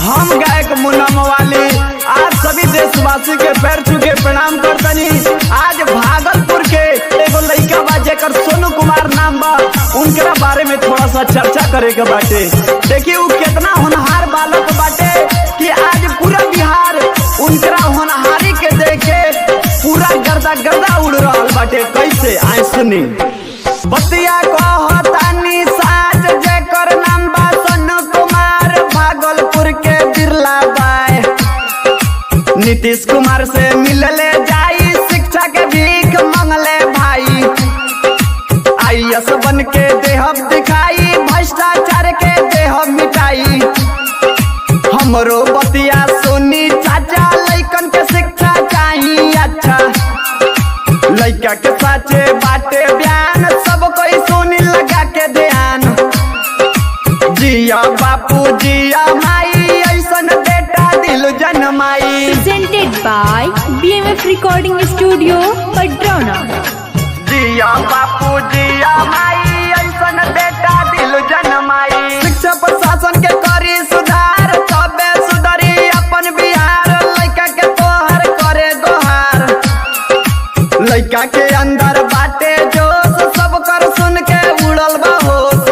हम गायक मुन्ना मवाली आज सभी देशवासी के पैर छू के प्रणाम करतनी। आज भागलपुर के एगो लड़का बा जेकर सोनू कुमार नाम बा, उनके बारे में थोड़ा सा चर्चा करे के बाटे। देखिए वो कितना होनहार बालक बाटे कि आज पूरा बिहार उनका होनहारी के देखे पूरा गर्दा गर्दा उड़ रहा बाटे। कैसे आए सुनी बतिया कहतानी साज जेकर नाम बा सोनू कुमार, भागलपुर के बिरला बाय। नीतीश कुमार से मिलले जाई, शिक्षा के भीख मंगले भाई। आईएएस बन के देहब दिखाई, भ्रष्टाचार के देहब मिटाई। हमरो बतिया सुनी चाचा, लइकन के शिक्षा चाहिए अच्छा। लइका के साचे बाटे बयान, सब कोई सुनी लगा के ध्यान। जिया बापू जिया माई, ऐसन बेटा दिल जनमाई। Presented by BMF Recording Studio, Padrona। जिया बापू जिया माई, ऐसन बेटा दिल जनमाई। शिक्षा प्रशासन के करी सुधार, तबे सुधरी अपन बिहार। लइका के तोहर करे गोहार, लइका के अंदर बाटे जोश, सब कर सुन के उड़ल बा होश।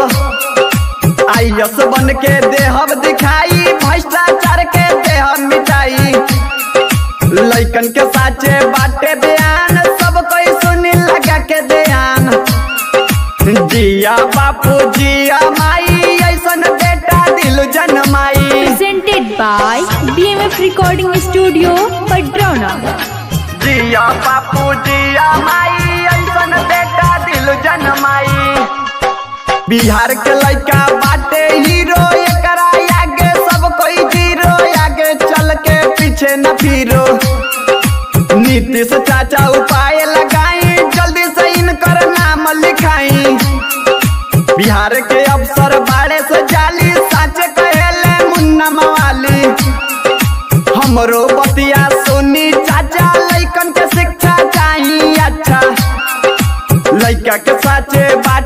आईएएस बन के देहब दिखाई, भ्रष्टाचार के देहब मिटाई। लइकन के साचे बाटे बयान, सब कोई सुनी लगा के ध्यान। जिया बापू जिया माई, ऐसन बेटा दिल जनमाई। Presented by BMF Recording Studio, Padrona। जिया बापू जिया माई, ऐसन बेटा दिल जनमाई। बिहार के लइका बाटे हीरो, एकरा आगे सब कोई जीरो। आगे चल के पीछे न फिरो। नीतीश चाचा उपाय लगाई, जल्दी से इनकर नाम लिखाई। बिहार के अफसर बाड़े से जाली, सच कहेले मुन्ना मवाली। हमरो बतिया सुनी चाचा, लइकन के शिक्षा चाहिए अच्छा। लइका के साचे बाटे